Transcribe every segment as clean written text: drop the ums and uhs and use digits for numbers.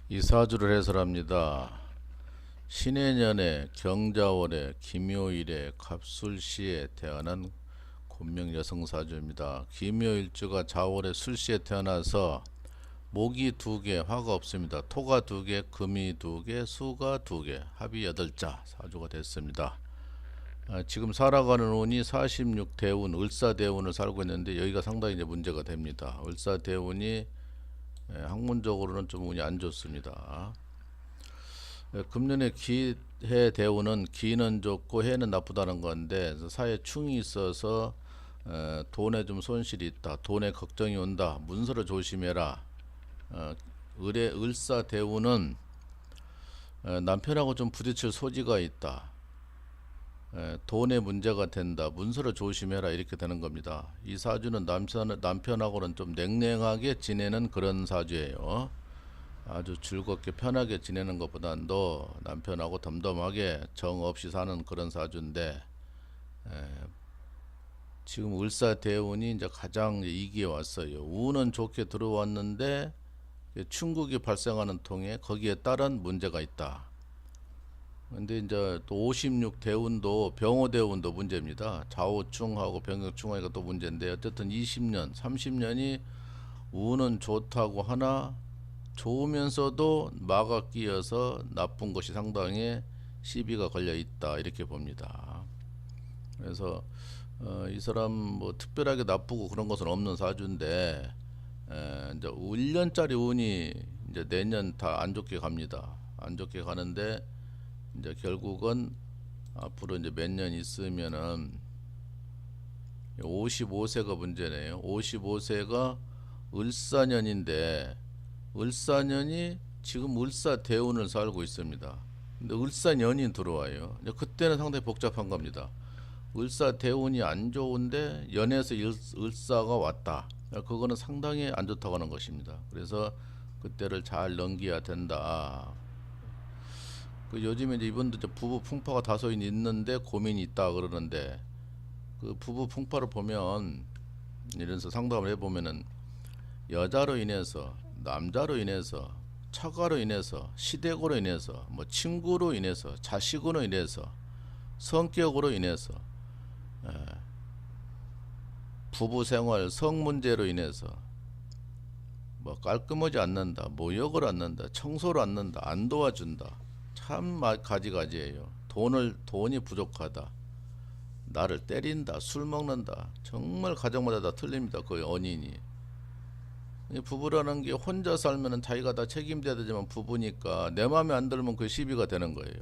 이 사주를 해설합니다. 신해년에 경자월에 김요일에 갑술시에 태어난 곤명 여성사주입니다. 김요일주가 자월에 술시에 태어나서 목이 2개, 화가 없습니다. 토가 2개, 금이 2개, 수가 2개, 합이 8자 사주가 됐습니다. 지금 살아가는 운이 46대운, 을사대운을 살고 있는데 여기가 상당히 이제 문제가 됩니다. 을사대운이 학문적으로는 좀 운이 안 좋습니다. 금년에 기해 대운은 기는 좋고 해는 나쁘다는 건데 사에 충이 있어서 돈에 좀 손실이 있다. 돈에 걱정이 온다. 문서를 조심해라. 을의 을사 대운은 남편하고 좀 부딪힐 소지가 있다. 돈에 문제가 된다. 문서를 조심해라. 이렇게 되는 겁니다. 이 사주는 남편하고는 좀 냉랭하게 지내는 그런 사주예요. 아주 즐겁게 편하게 지내는 것보다도 남편하고 덤덤하게 정 없이 사는 그런 사주인데, 지금 을사대운이 이제 가장 이기에 왔어요. 운은 좋게 들어왔는데 충국이 발생하는 통에 거기에 따른 문제가 있다. 근데 이제 또 56대운도 병호대운도 문제입니다. 좌우충하고 병역충하니까 또 문제인데, 어쨌든 20년, 30년이 운은 좋다고 하나 좋으면서도 마가 끼어서 나쁜 것이 상당히 시비가 걸려 있다, 이렇게 봅니다. 그래서 이 사람 뭐 특별하게 나쁘고 그런 것은 없는 사주인데, 이제 1년짜리 운이 이제 내년 다 안 좋게 갑니다. 안 좋게 가는데 이제 결국은 앞으로 이제 몇 년 있으면은 55세가 문제네요. 55세가 을사년인데 을사년이 지금 을사대운을 살고 있습니다. 근데 을사년이 들어와요. 그때는 상당히 복잡한 겁니다. 을사대운이 안 좋은데 연에서 을사가 왔다. 그거는 상당히 안 좋다고 하는 것입니다. 그래서 그때를 잘 넘겨야 된다. 요즘에 이제 이분도 이제 부부 풍파가 다소 있는데 고민이 있다 그러는데, 그 부부 풍파를 보면 이래서 상담을 해보면은 여자로 인해서, 남자로 인해서, 처가로 인해서, 시댁으로 인해서, 뭐 친구로 인해서, 자식으로 인해서, 성격으로 인해서, 부부 생활 성 문제로 인해서 뭐 깔끔하지 않는다, 모욕을 않는다, 청소를 않는다, 안 도와준다, 참 가지가지예요. 돈이 부족하다, 나를 때린다, 술 먹는다, 정말 가정마다 다 틀립니다. 그 원인이. 부부라는 게 혼자 살면은 자기가 다 책임져야 되지만 부부니까 내 마음에 안 들면 그 시비가 되는 거예요.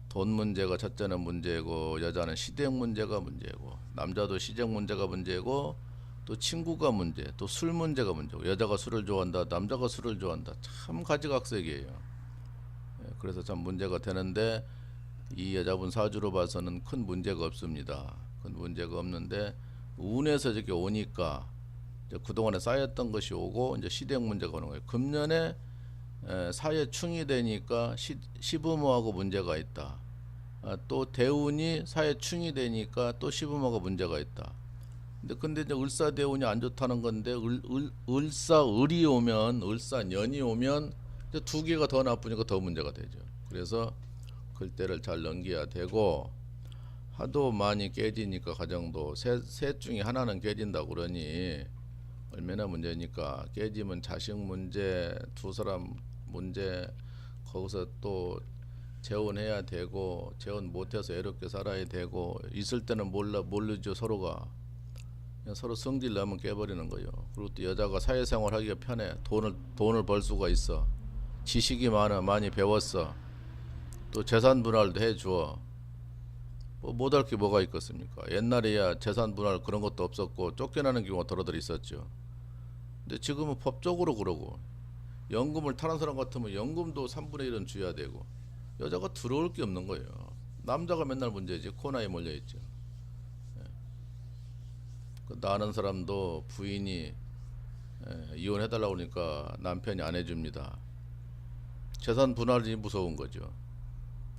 돈 문제가 첫째는 문제고, 여자는 시댁 문제가 문제고, 남자도 시댁 문제가 문제고, 또 친구가 문제, 또 술 문제가 문제고, 여자가 술을 좋아한다, 남자가 술을 좋아한다, 참 가지각색이에요. 그래서 참 문제가 되는데, 이 여자분 사주로 봐서는 큰 문제가 없습니다. 큰 문제가 없는데 운에서 이렇게 오니까 이제 그동안에 쌓였던 것이 오고 이제 시댁 문제가 오는 거예요. 금년에 사회 충이 되니까 시부모하고 문제가 있다. 또 대운이 사회 충이 되니까 또 시부모가 문제가 있다. 근데 이제 을사대운이 안 좋다는 건데, 을사을이 오면, 을사년이 오면 이제 2개가 더 나쁘니까 더 문제가 되죠. 그래서 글때를 잘 넘겨야 되고, 하도 많이 깨지니까 가정도 셋 중에 하나는 깨진다 그러니 얼마나 문제니까, 깨지면 자식 문제, 2사람 문제, 거기서 또 재혼해야 되고, 재혼 못해서 애롭게 살아야 되고, 있을 때는 모르죠. 서로가 그냥 서로 성질 나면 깨버리는 거예요. 그리고 또 여자가 사회생활 하기가 편해. 돈을 벌 수가 있어. 지식이 많아. 많이 배웠어. 또 재산 분할도 해줘. 뭐 못할 게 뭐가 있겠습니까? 옛날에야 재산 분할 그런 것도 없었고 쫓겨나는 경우가 더러들 있었죠. 근데 지금은 법적으로 그러고, 연금을 타는 사람 같으면 연금도 3분의 1은 줘야 되고, 여자가 들어올 게 없는 거예요. 남자가 맨날 문제지. 코너에 몰려있죠. 나는 사람도 부인이 이혼해달라고 그러니까 남편이 안 해줍니다. 재산 분할이 무서운 거죠.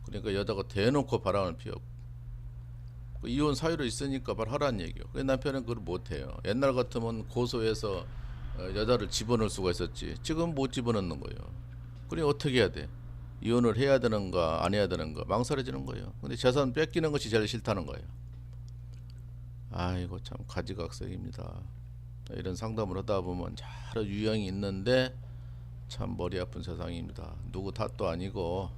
그러니까 여자가 대놓고 바람을 피웠고, 이혼 사유로 있으니까 말하라는 얘기요. 남편은 그걸 못해요. 옛날 같으면 고소해서 여자를 집어넣을 수가 있었지. 지금 못 집어넣는 거예요. 그래 어떻게 해야 돼? 이혼을 해야 되는가 안 해야 되는가 망설여지는 거예요. 근데 재산 뺏기는 것이 제일 싫다는 거예요. 아이고 참 가지각색입니다. 이런 상담을 하다 보면 여러 유형이 있는데 참 머리 아픈 세상입니다. 누구 탓도 아니고.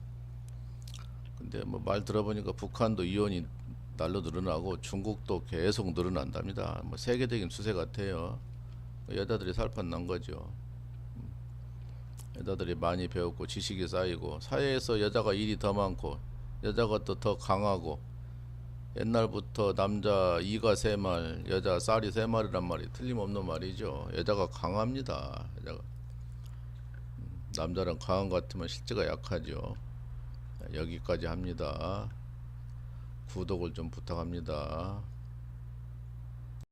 근데 뭐 말 들어보니까 북한도 이혼이 날로 늘어나고 중국도 계속 늘어난답니다. 뭐 세계적인 추세 같아요. 여자들이 살판 난 거죠. 여자들이 많이 배웠고 지식이 쌓이고 사회에서 여자가 일이 더 많고 여자가 또 더 강하고 옛날부터 남자 이가 세 말, 여자 쌀이 세 말이란 말이 틀림없는 말이죠. 여자가 강합니다. 여자가 남자는 강한 것 같으면 실제가 약하죠. 여기까지 합니다. 구독을 좀 부탁합니다.